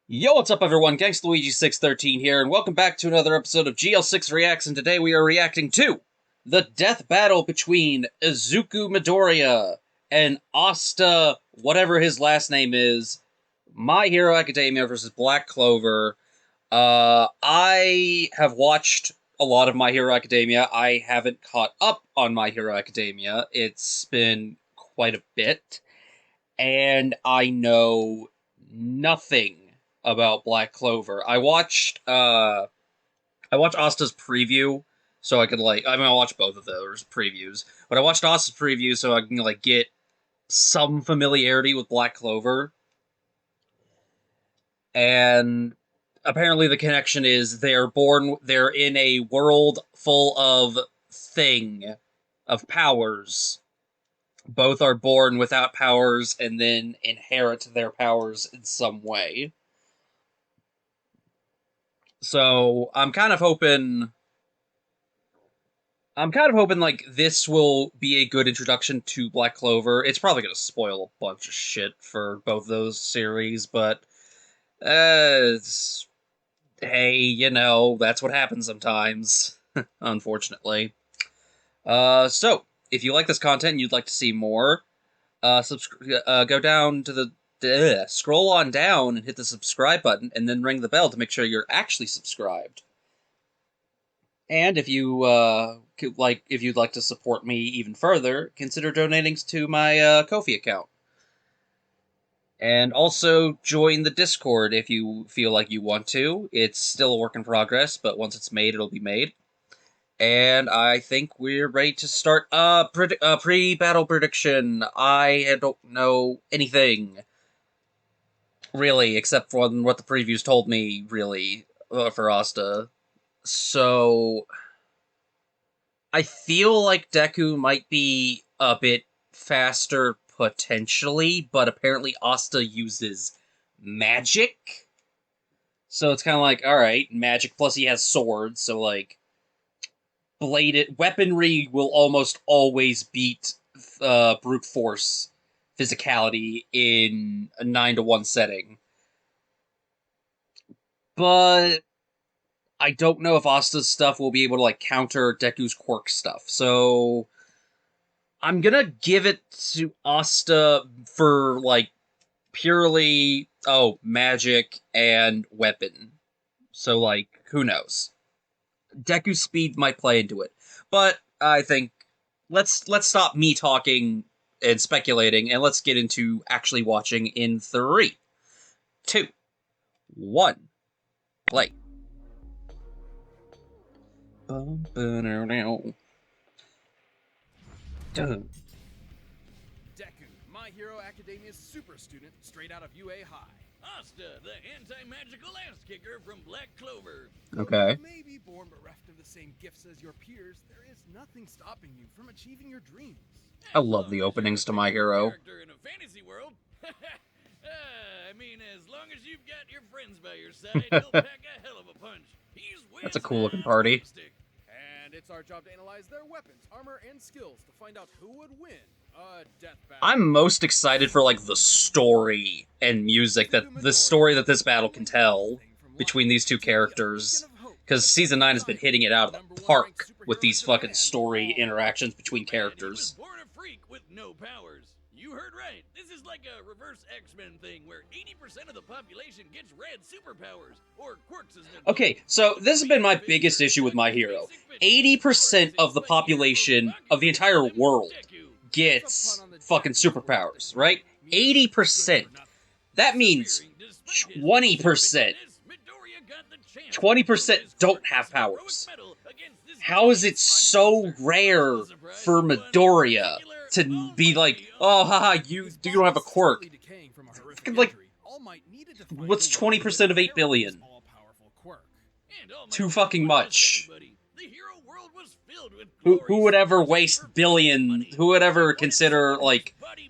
Yo, what's up everyone? GangstaLuigi613 here, and welcome back to another episode of GL6 Reacts, and today we are reacting to the death battle between Izuku Midoriya and Asta, whatever his last name is, My Hero Academia versus Black Clover. I have watched a lot of My Hero Academia. I haven't caught up on My Hero Academia. It's been quite a bit, and I know nothing about Black Clover. I watched Asta's preview, so I could I watched both of those previews, but I watched Asta's preview so I can get some familiarity with Black Clover. And apparently the connection is they're in a world full of powers. Both are born without powers and then inherit their powers in some way. So I'm kind of hoping this will be a good introduction to Black Clover. It's probably going to spoil a bunch of shit for both those series, but hey, that's what happens sometimes, unfortunately. So if you like this content and you'd like to see more, go down to the scroll on down and hit the subscribe button, and then ring the bell to make sure you're actually subscribed. And if you if you'd like to support me even further, consider donating to my Ko-fi account. And also join the Discord if you feel like you want to. It's still a work in progress, but once it's made, it'll be made. And I think we're ready to start pre-battle prediction. I don't know anything, really, except for what the previews told me, really, for Asta. So I feel like Deku might be a bit faster, potentially, but apparently Asta uses magic. So it's kind of like, alright, magic, plus he has swords, so bladed weaponry will almost always beat brute force physicality in a 9-to-1 setting. But I don't know if Asta's stuff will be able to counter Deku's quirk stuff. So I'm gonna give it to Asta for purely magic and weapon. So who knows? Deku's speed might play into it. But I think let's stop me talking and speculating, and let's get into actually watching in 3, 2, 1, play. Deku, My Hero Academia's super student straight out of UA High. Asta, the anti-magical ass kicker from Black Clover. Okay. You may be born bereft of the same gifts as your peers, there is nothing stopping you from achieving your dreams. I love the openings to My Hero. In a fantasy world. As long as you've got your friends by your side, he'll pack a hell of a punch. That's a cool looking party. And it's our job to analyze their weapons, armor, and skills to find out who would win a death battle. I'm most excited for the story and music that this battle can tell between these two characters, because Season 9 has been hitting it out of the park with these fucking story interactions between characters. Born a freak with no powers. You heard right. This is like a reverse X-Men thing where 80% of the population gets red superpowers, or quirks as they're Okay, so this has been my biggest issue with My Hero. 80% of the population of the entire world gets fucking superpowers, right? 80%. That means 20%. 20% don't have powers. How is it so rare for Midoriya to be oh, haha, you don't have a quirk? What's 20% of 8 billion? Too fucking much. Who would ever waste billion? Who would ever consider,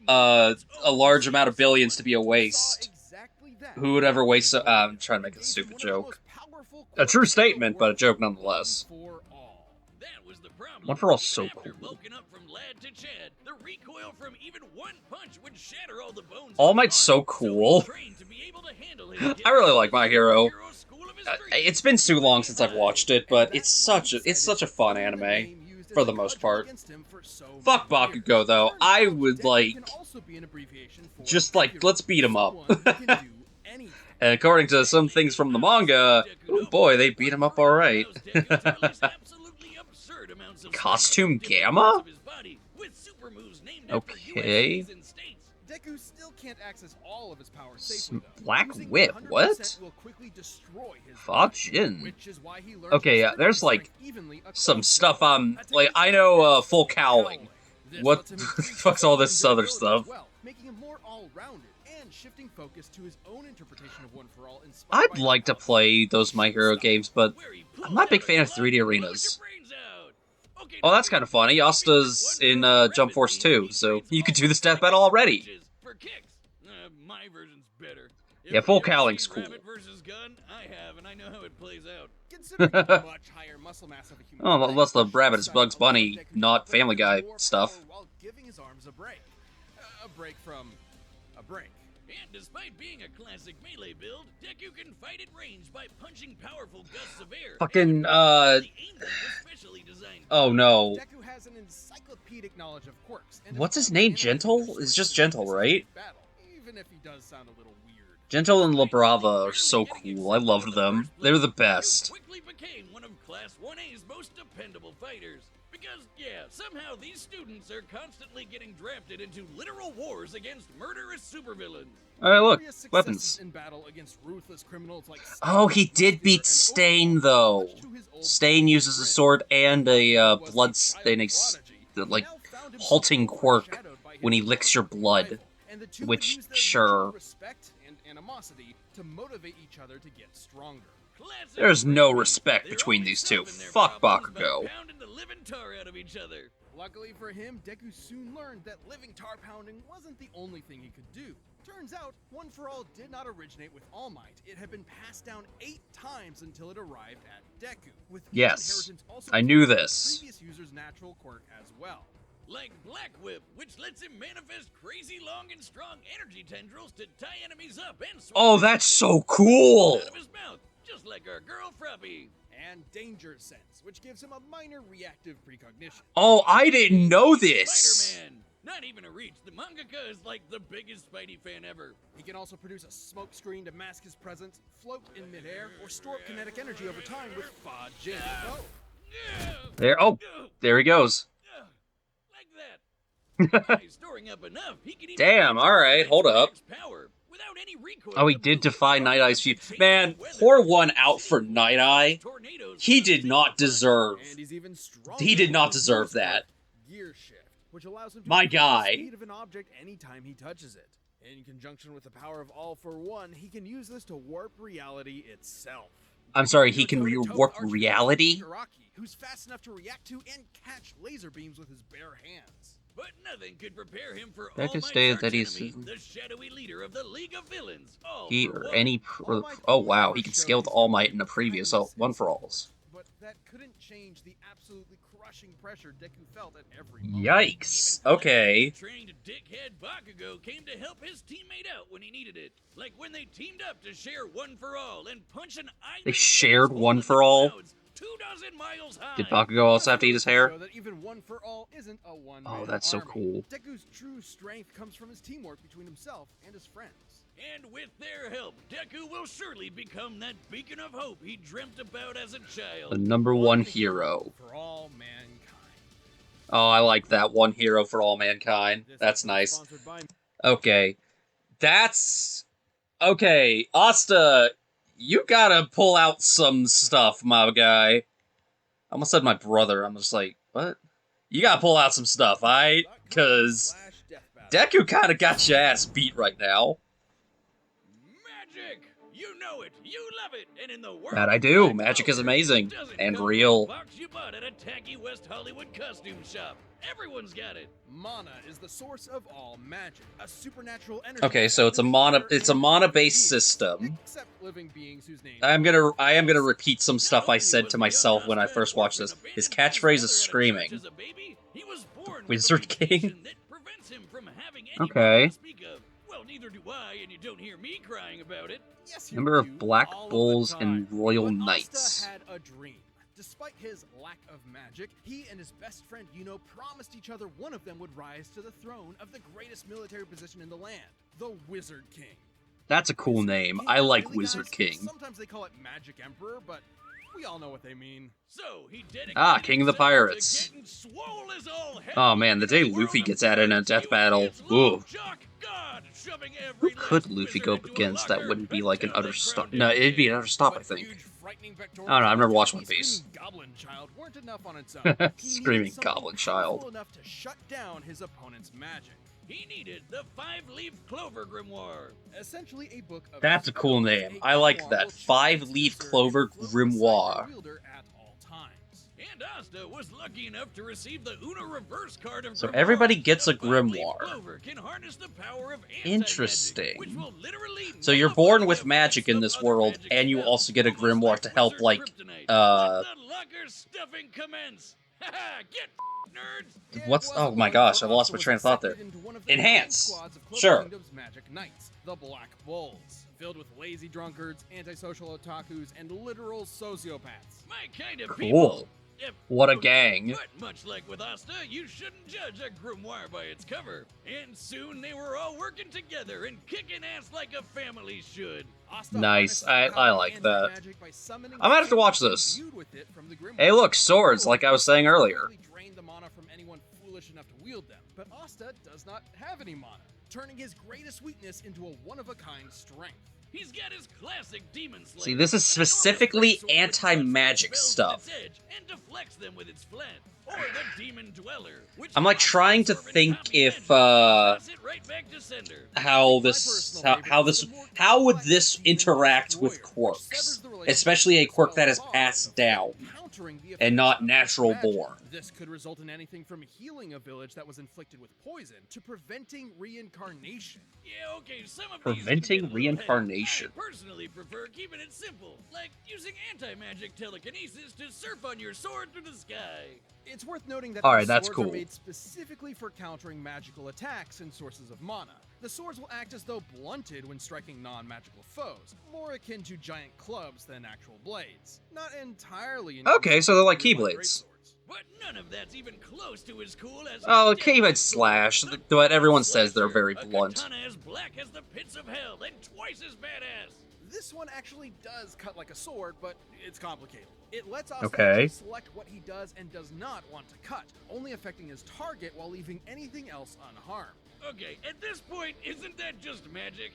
a large amount of billions to be a waste? Who would ever waste I'm trying to make a stupid joke. A true statement, but a joke nonetheless. One for All's so cool. lad to Chad, the recoil from even one punch would shatter all the bones. All Might's so cool. I really like My Hero. It's been too long since I've watched it, but it's such a fun anime for the most part. Fuck Bakugo though. I would let's beat him up. And according to some things from the manga, oh boy, they beat him up alright. Costume Gamma? Okay. Deku still can't access all of his powers safely, though. Black Whip, what? Fajin. Okay, there's some stuff I know Full Cowling. What the fuck's all this other stuff? Making him more all-rounded and shifting focus to his own interpretation of One for All. I'd like to play those My Hero games, but I'm not a big fan of 3D arenas. Oh, that's kind of funny. Asta's in Jump Force 2, so you could do this death battle already. My version's better. Yeah, Full Cowling's cool. Versus gun, I have, and I know how it plays out. Much higher muscle mass of a human Oh, unless the rabbit is Bugs Bunny, not Family Guy stuff. While giving his arms a break. A break from a break. And despite being a classic melee build, Deku can fight at range by punching powerful gusts of air. Fucking, oh no. Deku has an encyclopedic knowledge of quirks. What's his name? Gentle? It's just Gentle, right? Even if he does sound a little weird. Gentle and La Brava are so cool. I loved them. They're the best. Quickly became one of Class 1A's most dependable fighters. Because, yeah, somehow these students are constantly getting drafted into literal wars against murderous supervillains. Alright, look. Weapons. In battle against ruthless criminals like Oh, he did beat Stain, though. Stain uses a sword and a blood-staining, halting quirk when he licks your blood. Which, sure. Respect and animosity to motivate each other to get stronger. There's no respect between these two. Fuck Bakugo. Luckily for him, Deku soon learned that living tar pounding wasn't the only thing he could do. Turns out, One for All did not originate with All Might. It had been passed down 8 times until it arrived at Deku. With yes, I knew this. Previous user's natural quirk as well. Like Black Whip, which lets him manifest crazy long and strong energy tendrils to tie enemies up and oh, that's so cool! Out of his mouth, just like our girl Fruppy. And Danger Sense, which gives him a minor reactive precognition. Oh, I didn't know this! Spider-Man! Not even a reach. The mangaka is like the biggest Spidey fan ever. He can also produce a smoke screen to mask his presence, float in midair, or store kinetic energy over time with Fajin. There he goes. Storing up enough, he can damn, alright, hold up. Oh, he did defy Night Eye's feud. Man, pour one out for Night Eye. He did not deserve. He did not deserve that. Gear shift, which allows him to my guy. the speed of an object anytime he touches it. In conjunction with the power of All for One, he can use this to warp reality itself. I'm sorry, he can warp reality? Who's fast enough to react to and catch laser beams with his bare hands. But nothing could prepare him for that All could Might's stay that archenemy, he's the shadowy leader of the League of Villains. He or any oh wow, he can scale with All Might in a previous One for Alls. But that couldn't change the absolutely crushing pressure Deku felt at every moment. Yikes. Okay. Trained dickhead Bakugo came to help his teammate out when he needed it. Like when they teamed up to share One for All and punch an island. They shared One for All? 24 miles high. Did Bakugo also have to eat his hair? That even One for All isn't a one oh, that's so cool. Deku's true strength comes from his teamwork between himself and his friends. And with their help, Deku will surely become that beacon of hope he dreamt about as a child. The #1 hero. For all mankind. Oh, I like that. One hero for all mankind. That's nice. Okay. That's... Okay, Asta, you gotta pull out some stuff, my guy. I almost said my brother. I'm just like, what? You gotta pull out some stuff, alright? Because Deku kinda got your ass beat right now. Magic! You know it, you love it, and in the world that I do. Magic is amazing. And real. Box you bought at a tacky West Hollywood costume shop. Everyone's got it. Mana is the source of all magic. A supernatural energy. Okay, so it's a mana-based system. Except living beings whose names I am gonna repeat some stuff I said to myself when I first watched this. His catchphrase is screaming. born with a Wizard King? mutation that prevents him from having any Okay. to speak of. Well, neither do I, and you don't hear me crying about it. Yes, you Number do, of Black all of the Bulls time. and Royal But Knights. Asta had a dream. Despite his lack of magic, he and his best friend Yuno promised each other one of them would rise to the throne of the greatest military position in the land, the Wizard King. That's a cool name. I Really, like guys? Wizard King. Sometimes they call it Magic Emperor, but we all know what they mean. So he dedicated King of the himself to Pirates. getting swole as all hell Oh man, the day in the Luffy world gets of added in a pirates, death he battle. gets Ooh. Long Jock God, shoving every Who could last Luffy wizard go up into a against that locker wouldn't be like an until utter they stop? crowned him No, it'd be king. an utter stop, I But think. huge, frightening pectoral I don't know, I've never watched tiny One Piece. screaming Goblin Child weren't enough on its own. He needed Screaming something Goblin powerful Child. enough to shut down his opponent's magic. He needed the five-leaf clover grimoire. Essentially a book of That's a cool spells. name. A I like grimoire that. will choose Five-leaf its user clover and float beside their grimoire. wielder at all times. And Asta was lucky enough to receive the Uno reverse card of So grimoire. everybody gets a The five-leaf grimoire. clover can harness the power of anti-magic, Interesting. which will literally So you're nullify born the with effects magic in of this other world, magic and you spells, also get a almost grimoire to help, wizard like, kryptonite. uh... Let the locker stuffing commence. Haha, get nerds. It What's... wasn't Oh my long gosh, before I lost Asta my was train of thought there. accepted into one of the Enhance. main squads of Clover Sure. Kingdom's Magic Knights, the Black Bulls, filled with lazy drunkards, antisocial otakus, and literal sociopaths. My kind of Cool. people. If- What a gang. But much like with Asta, you shouldn't judge a grimoire by its cover. And soon they were all working together and kicking ass like a family should. Asta Nice. harnessed the I power of like that. anti-magic by summoning I might have to watch souls this. imbued with it from the grimoire. Hey look, swords, like I was saying earlier. Drained the mana from anyone foolish enough to wield them, but Asta does not have any mana, turning his greatest weakness into a one-of-a-kind strength. He's got his classic demon slayer. See, this is an enormous specifically greatsword that anti-magic cuts stuff. spells with its edge and deflects them with its flat. Or the demon dweller, which I'm, like, drops trying to absorbent think Kami if, magic and toss it right back to sender. how would this interact with quirks? Especially a quirk that is passed down and not natural born. This could result in anything from healing a village that was inflicted with poison to preventing reincarnation. Yeah, okay, some of Preventing these can be a little reincarnation. heavy. I personally prefer keeping it simple, like using anti-magic telekinesis to surf on your sword through the sky. It's worth noting that Alright, these that's swords cool. are made specifically for countering magical attacks and sources of mana. The swords will act as though blunted when striking non-magical foes, more akin to giant clubs than actual blades. Not entirely. Okay, so they're like inconsistent with Keyblades. greatswords. But none of that's even close to as cool as Oh, a Keyblade deadly slash, sword, but the everyone says they're Slasher, very a blunt. katana as black as the pits of hell and twice as badass. This one actually does cut like a sword, but it's complicated. It lets Asta Okay. actually select what he does and does not want to cut, only affecting his target while leaving anything else unharmed. Okay, at this point, isn't that just magic?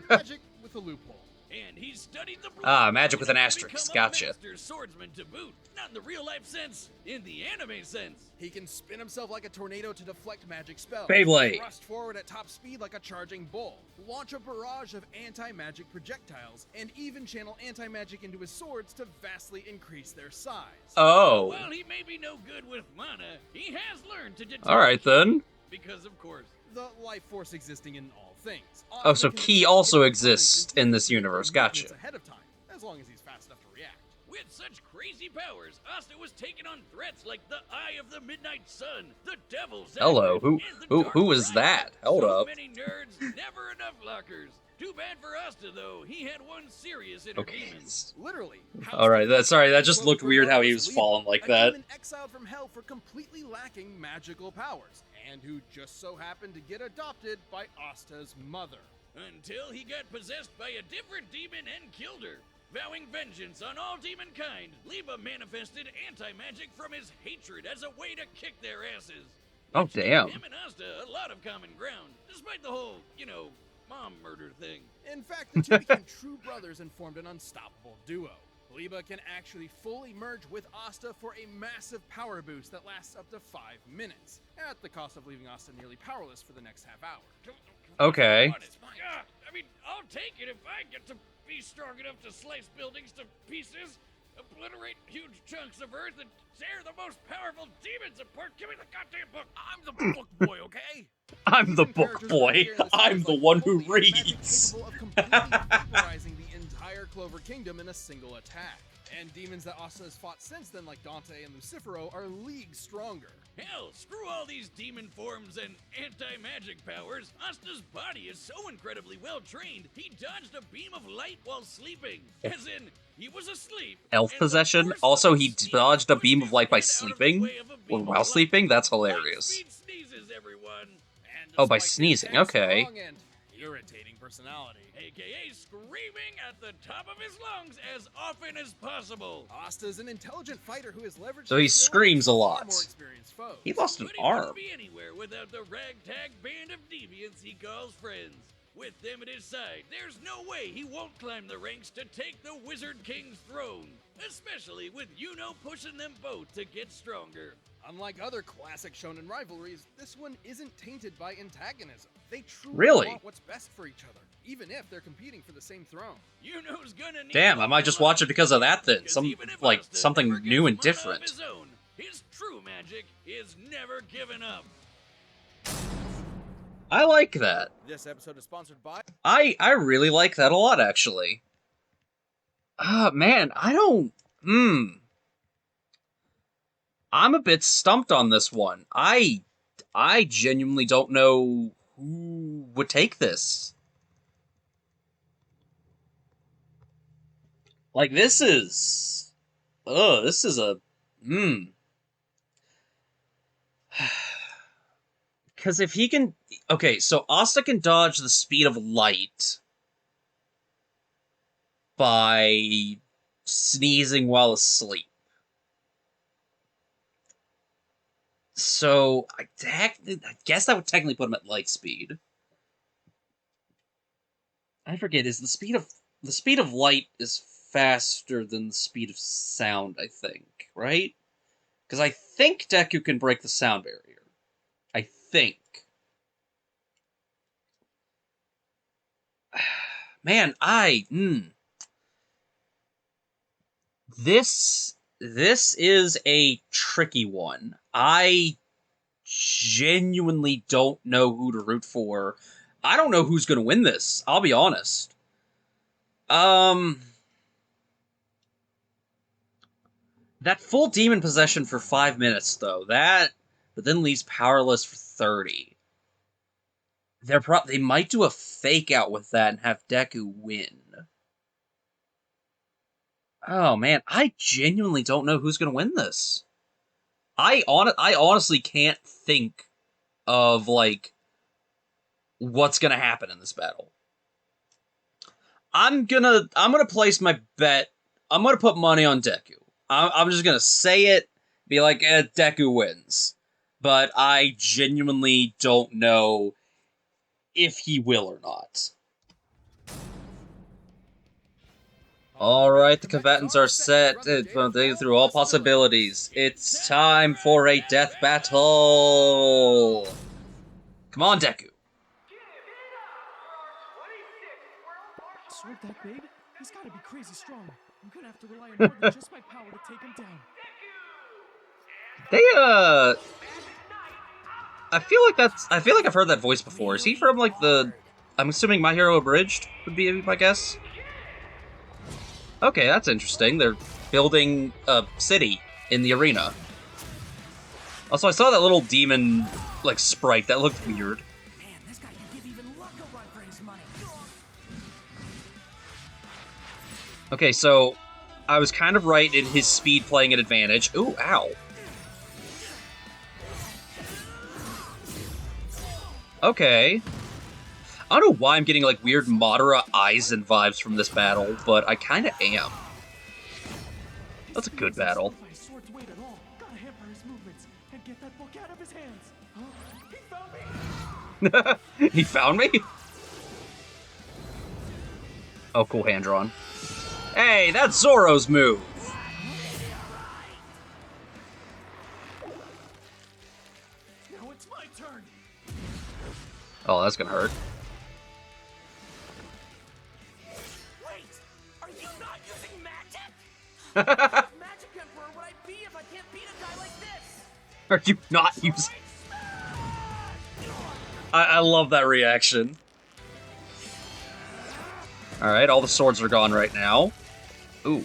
Magic with a loophole. And he studied the Magic with an to asterisk, become a gotcha. master swordsman to boot. Not in the real life sense, in the anime sense. He can spin himself like a tornado to deflect magic spells, Beyblade. thrust forward at top speed like a charging bull, launch a barrage of anti-magic projectiles, and even channel anti-magic into his swords to vastly increase their size. Oh. While he may be no good with mana, he has learned to detect Alright then. because of course. The life force existing in all things. Oh, so Asta can Ki detect also hidden exists opponents and in this predict their universe, movements gotcha. ahead of time, as long as he's fast enough to react. With such crazy powers, Asta was taking on threats like the Eye of the Midnight Sun, the Devil's Hello, Advent, who- and the who- Dark who is Horizon. that? Hold So up. many nerds, never enough lockers. Too bad for Asta though, he had one serious inner Okay. demon. Literally. Alright, sorry, that just looked weird how he was Lethal, falling like a that. demon exiled from hell for completely lacking magical powers, and who just so happened to get adopted by Asta's mother. Until he got possessed by a different demon and killed her. Vowing vengeance on all demonkind, Liba manifested anti-magic from his hatred as a way to kick their asses. Oh, Which gave damn. Him and Asta a lot of common ground, despite the whole, mom murder thing. In fact, the two became true brothers and formed an unstoppable duo. Liba can actually fully merge with Asta for a massive power boost that lasts up to 5 minutes, at the cost of leaving Asta nearly powerless for the next half hour. Okay. Yeah, I mean, I'll take it if I get to be strong enough to slice buildings to pieces, obliterate huge chunks of earth, and tear the most powerful demons apart. Give me the goddamn book. I'm the book boy, okay? I'm the Even book characters boy. appear in the I'm series the like one who Holy and magic reads. capable of completely vaporizing the entire entire Clover Kingdom in a single attack. And demons that Asta has fought since then, like Dante and Lucifero, are leagues stronger. Hell, screw all these demon forms and anti-magic powers. Asta's body is so incredibly well-trained, he dodged a beam of light while sleeping. As in, he was asleep. Elf possession? Also, he dodged a beam of light by sleeping? Or while sleeping? That's hilarious. Sneezes, everyone. And Oh, by despite his sneezing, okay. strong and irritating personality, AKA screaming at the top of his lungs as often as possible. Asta is an intelligent fighter who has leveraged. So he his screams a far lot. more experienced foes. He lost an But he arm. wouldn't be anywhere without the ragtag band of deviants he calls friends. With them at his side, there's no way he won't climb the ranks to take the Wizard King's throne. Especially with Yuno pushing them both to get stronger. Unlike other classic shonen rivalries, this one isn't tainted by antagonism. They truly Really? want what's best for each other, even if they're competing for the same throne. Yuno's gonna need Damn, I might just watch it because of that then. Because Some, even if like, Asta something never new and gets one of different. his own, his true magic is never given up. I like that. This episode is sponsored by. I really like that a lot, actually. Man, I don't... I'm a bit stumped on this one. I genuinely don't know who would take this. Like, this is a... Because if he can... Okay, so Asta can dodge the speed of light by sneezing while asleep. So, I guess that would technically put him at light speed. I forget, is the speed of light is faster than the speed of sound, I think, right? Because I think Deku can break the sound barrier. I think. Man, This is a tricky one. I genuinely don't know who to root for. I don't know who's going to win this, I'll be honest. That full demon possession for 5 minutes, though, but then leaves powerless for 30. They might do a fake out with that and have Deku win. Oh, man, I genuinely don't know who's going to win this. I honestly can't think of, like, what's going to happen in this battle. I'm gonna place my bet. I'm gonna put money on Deku. I'm just gonna say it, be like, Deku wins. But I genuinely don't know if he will or not. Alright, the combatants are set. Through all possibilities. It's time for a death battle! Come on, Deku. Sword that big? He's gotta be crazy strong. I'm gonna have to rely on more than just my power to take him down. I feel like I've heard that voice before. Is he from, like, I'm assuming My Hero Abridged would be my guess? Okay, that's interesting. They're building a city in the arena. Also, I saw that little demon, like, sprite. That looked weird. Man, this guy can give even Luck a run for his money. Okay, so I was kind of right in his speed playing an advantage. Ooh, ow. Okay. I don't know why I'm getting, like, weird Madara Aizen vibes from this battle, but I kind of am. That's a good battle. By his sword's weight at all. Gotta hamper his movements and get that book out of his hands. He found me. He found me? Oh, cool, hand drawn. Hey, that's Zoro's move! Now it's my turn. Oh, that's gonna hurt. Wait, are you not using magic? Magic Emperor would I be if I can't beat a guy like this? Are you not using... I love that reaction. Alright, all the swords are gone right now. Ooh.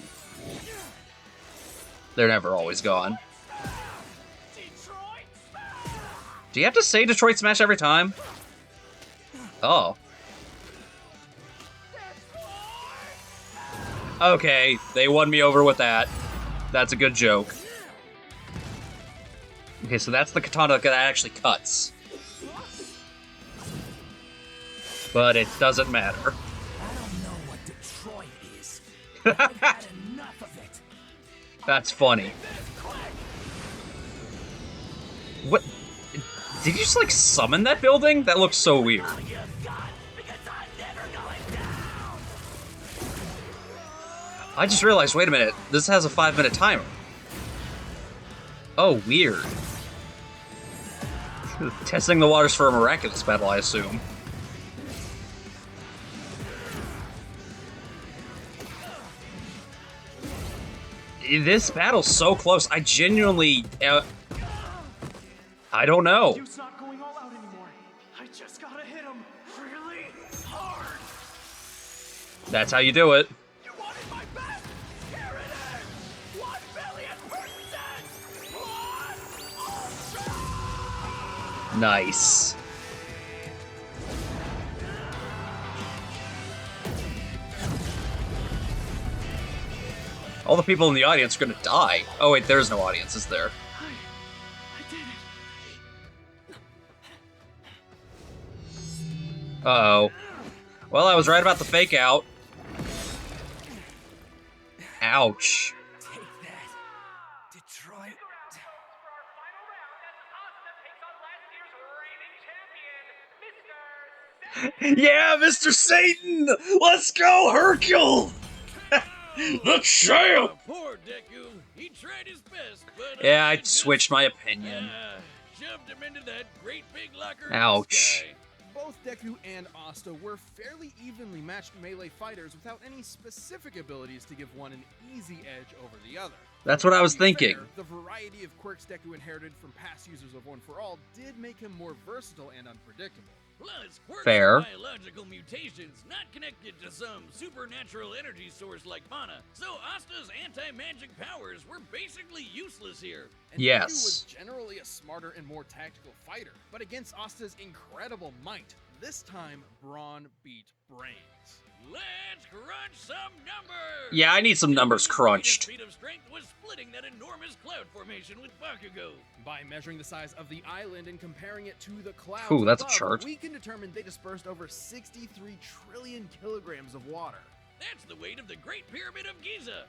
They're never always gone. Do you have to say Detroit Smash every time? Oh. Okay, they won me over with that. That's a good joke. Okay, so that's the katana that actually cuts. But it doesn't matter. I don't know what Detroit is. I've had enough of it. That's funny. What? Did you just, like, summon that building? That looks so weird. I just realized, wait a minute, this has a 5-minute timer. Oh, weird. Testing the waters for a miraculous battle, I assume. This battle's so close. I genuinely... I don't know. Deku's not going all out anymore. I just gotta hit him really hard. That's how you do it. You wanted my best? Here it is! 1,000,000%! Nice. All the people in the audience are gonna die. Oh wait, there's no audience, is there? I did it. Uh-oh. Well, I was right about the fake out. Ouch. Take that, Detroit. Yeah, Mr. Satan! Let's go, Hercule! The champ! Poor Deku. He tried his best, but Yeah, I switched my opinion. Shoved him into that great big locker in the Ouch. sky. Both Deku and Asta were fairly evenly matched melee fighters without any specific abilities to give one an easy edge over the other. That's what I was To be thinking. fair, the variety of quirks Deku inherited from past users of One For All did make him more versatile and unpredictable. Plus, quirks Fair. are biological mutations, not connected to some supernatural energy source like mana. So Asta's anti-magic powers were basically useless here. And Yes. Deku was generally a smarter and more tactical fighter, but against Asta's incredible might, this time Brawn beat Brains. Let's crunch some numbers! Yeah, I need some numbers crunched. His feat of strength was splitting that enormous cloud formation with Bakugo. By measuring the size of the island and comparing it to the clouds Ooh, that's a above, chart. we can determine they dispersed over 63 trillion kilograms of water. That's the weight of the Great Pyramid of Giza.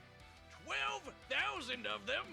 12,000 of them.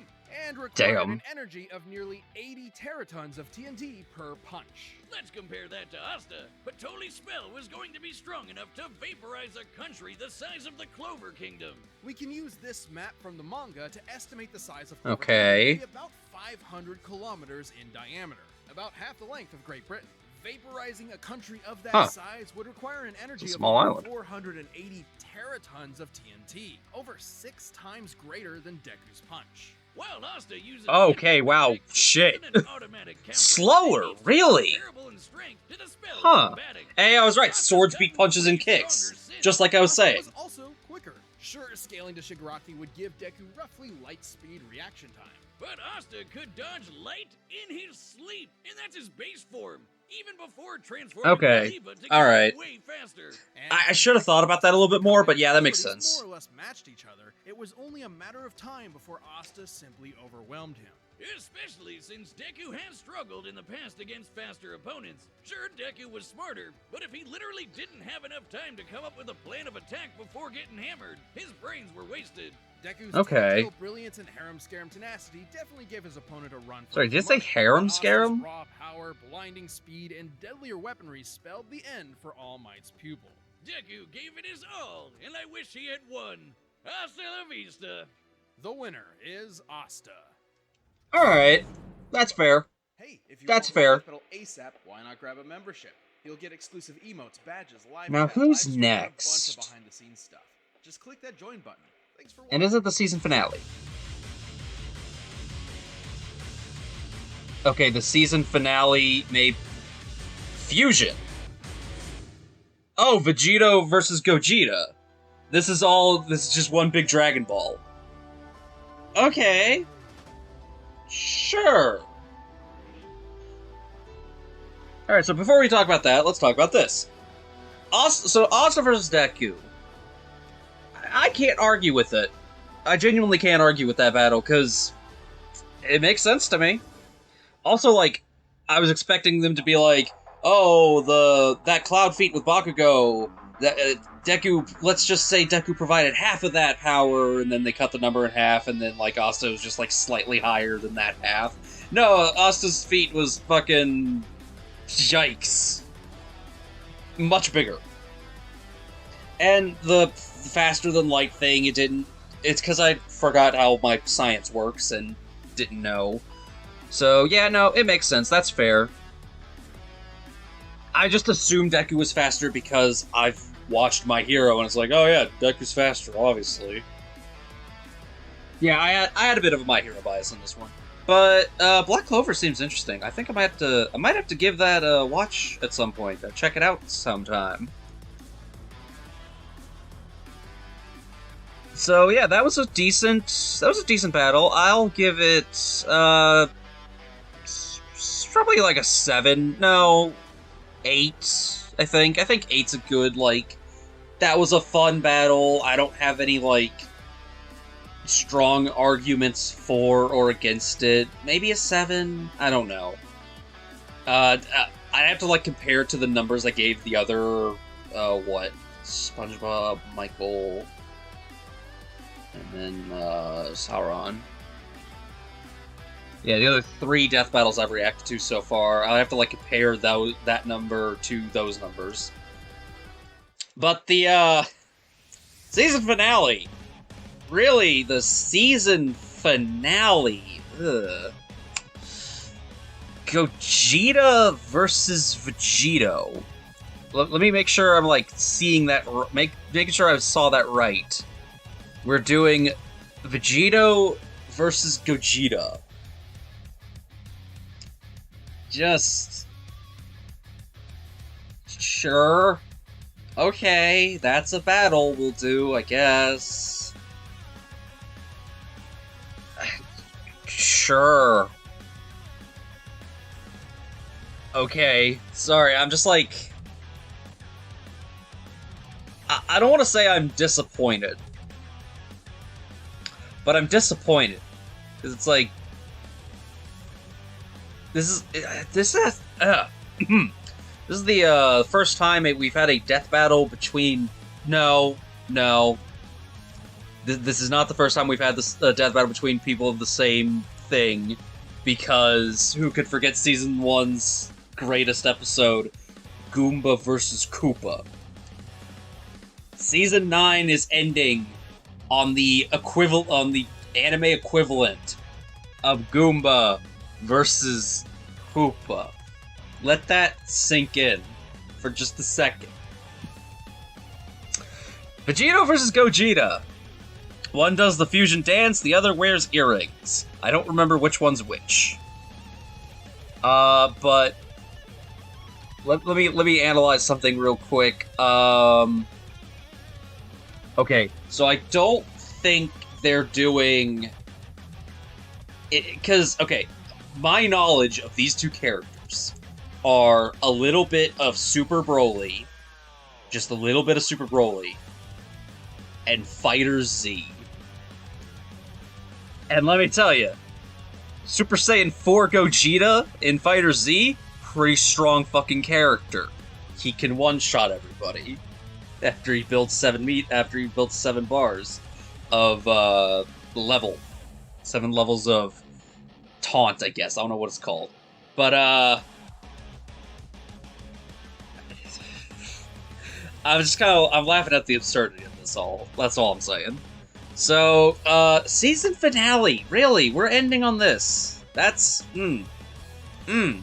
And required Damn. an energy of nearly 80 teratons of TNT per punch. Let's compare that to Asta. But Toli's spell was going to be strong enough to vaporize a country the size of the Clover Kingdom. We can use this map from the manga to estimate the size of Clover Okay. Kingdom to be about 500 kilometers in diameter, about half the length of Great Britain. Vaporizing a country of that size would require an energy It's a of small over island. 480 teratons of TNT, over 6 times greater than Deku's punch. While Asta uses Okay, wow, shit. an automatic counter, Slower, Deku really? comparable in strength to the spell Huh. combating. Hey, I was right. Asta's Swords beat gotten punches and way kicks. stronger since. Just like I was Asta saying. was also quicker. Sure, scaling to Shigaraki would give Deku roughly light speed reaction time. But Asta could dodge light in his sleep, and that's his base form. Even before transforming Okay, Diva to all go right. way faster. And I since should have thought about that a little bit more, but yeah, that makes abilities sense. More or less matched each other. It was only a matter of time before Asta simply overwhelmed him. Especially since Deku has struggled in the past against faster opponents. Sure, Deku was smarter, but if he literally didn't have enough time to come up with a plan of attack before getting hammered, his brains were wasted. Deku's Okay. tactical brilliance and harem scarum tenacity definitely gave his opponent a run for Sorry, his did it say money. harem Asta's scarum? Raw power, blinding speed, and deadlier weaponry spelled the end for All Might's pupil. Deku gave it his all, and I wish he had won. Hasta la vista. The winner is Asta. Alright, that's fair. Hey, if you That's want fair. Pedal ASAP, why not grab a membership? You'll get exclusive emotes, badges, live Now, chat, who's live stream, and a bunch next? of behind-the-scenes stuff. Just click that join button. Thanks for watching. And is it the season finale? Okay, the season finale made Fusion. Oh, Vegito versus Gogeta. This is just one big Dragon Ball. Okay. Sure. Alright, so before we talk about that, let's talk about this. Asta versus Deku. I can't argue with it. I genuinely can't argue with that battle, because it makes sense to me. Also, like, I was expecting them to be like, oh, that Cloud feat with Bakugo, Deku, let's just say Deku provided half of that power, and then they cut the number in half, and then, like, Asta was just, like, slightly higher than that half. No, Asta's feat was fucking... yikes. Much bigger. And the faster-than-light thing, it's because I forgot how my science works and didn't know. So, yeah, no, it makes sense. That's fair. I just assumed Deku was faster because I've watched My Hero, and it's like, oh yeah, Deku's faster, obviously. Yeah, I had a bit of a My Hero bias on this one. But, Black Clover seems interesting. I think I might have to give that a watch at some point. Check it out sometime. So yeah, that was a decent battle. I'll give it probably like a 7. No, 8. I think 8's a good, like, that was a fun battle. I don't have any, like, strong arguments for or against it. Maybe a 7. I don't know. I have to, like, compare it to the numbers I gave the other SpongeBob, Michael, and then, Sauron. Yeah, the other 3 death battles I've reacted to so far, I'll have to, like, compare that number to those numbers. But the, season finale. Really, the season finale. Ugh. Gogeta versus Vegito. Let me make sure I'm, like, seeing that, making sure I saw that right. We're doing Vegito versus Gogeta. Just... sure. Okay, that's a battle we'll do, I guess. Sure. Okay, sorry, I'm just like... I don't want to say I'm disappointed. But I'm disappointed. Because it's like... This is the first time we've had a death battle between... No. This is not the first time we've had this death battle between people of the same thing. Because who could forget Season 1's greatest episode, Goomba versus Koopa. Season 9 is ending on the anime equivalent of Goomba versus Koopa. Let that sink in for just a second. Vegito versus Gogeta. One does the fusion dance, the other wears earrings. I don't remember which one's which. But let me analyze something real quick. Okay, so I don't think they're doing it because, okay, my knowledge of these two characters are a little bit of Super Broly, just a little bit of Super Broly, and Fighter Z. And let me tell you, Super Saiyan 4 Gogeta in Fighter Z, pretty strong fucking character. He can one-shot everybody after he builds 7 bars of level. 7 levels of taunt, I guess. I don't know what it's called. But I'm laughing at the absurdity of this all. That's all I'm saying. So, season finale. Really, we're ending on this. That's, We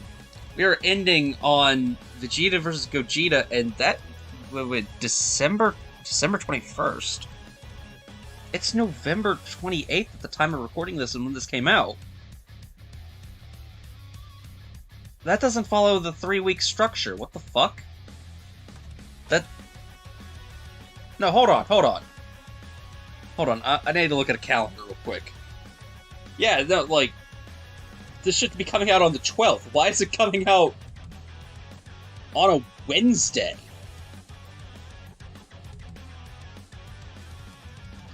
are ending on Vegeta versus Gogeta, and that, December 21st. It's November 28th at the time of recording this and when this came out. That doesn't follow the 3-week structure. What the fuck? No, hold on. Hold on, I need to look at a calendar real quick. Yeah, no, like, this should be coming out on the 12th. Why is it coming out on a Wednesday?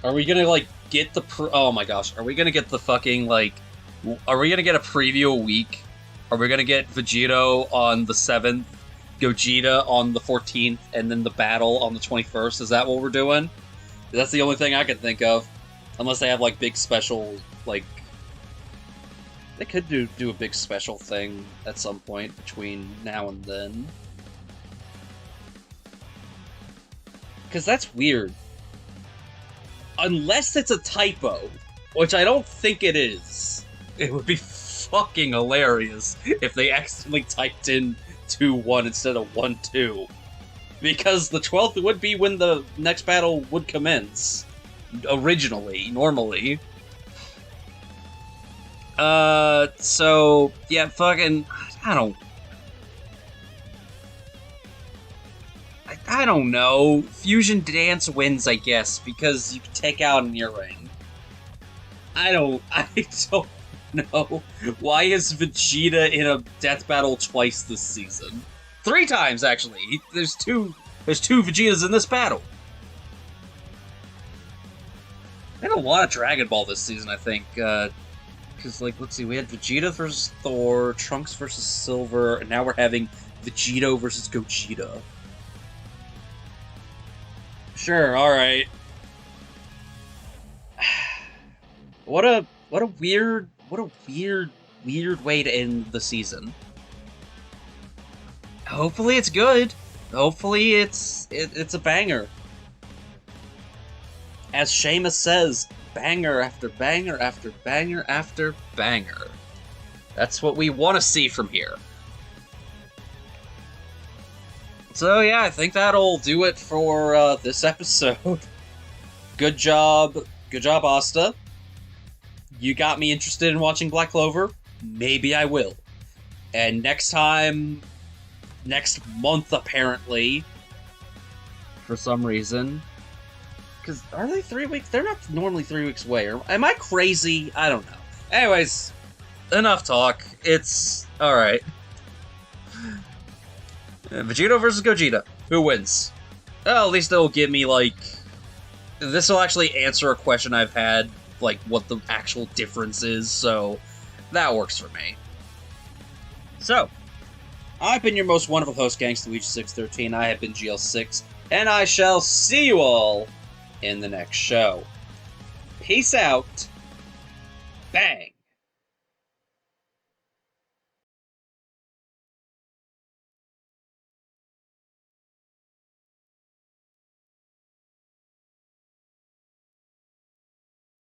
Are we gonna, like, get the oh my gosh, are we gonna get the fucking, like, are we gonna get a preview a week? Are we gonna get Vegito on the 7th, Gogeta on the 14th, and then the battle on the 21st? Is that what we're doing? That's the only thing I can think of. Unless they have, like, big special, like... They could do a big special thing at some point between now and then. Because that's weird. Unless it's a typo, which I don't think it is. It would be fucking hilarious if they accidentally typed in 2-1 instead of 1-2. Because the 12th would be when the next battle would commence. Originally, normally. So, yeah, fucking... I don't know. Fusion Dance wins, I guess, because you can take out an earring. I don't know. Why is Vegeta in a death battle twice this season? 3 times, actually. There's two Vegetas in this battle. I had a lot of Dragon Ball this season, I think. Because, like, let's see, we had Vegeta versus Thor, Trunks versus Silver, and now we're having Vegito versus Gogeta. Sure, alright. What a weird way to end the season. Hopefully it's good. Hopefully it's a banger. As Seamus says, banger after banger after banger after banger. That's what we want to see from here. So yeah, I think that'll do it for this episode. Good job, Asta. You got me interested in watching Black Clover. Maybe I will. And next month apparently, for some reason. Because are they 3 weeks? They're not normally 3 weeks away. Am I crazy? I don't know. Anyways, enough talk. It's alright. Vegito versus Gogeta. Who wins? Well, at least it'll give me, like... This will actually answer a question I've had, like, what the actual difference is, so that works for me. So, I've been your most wonderful host, GangstaLuigi613. I have been GL6, and I shall see you all in the next show. Peace out. Bang.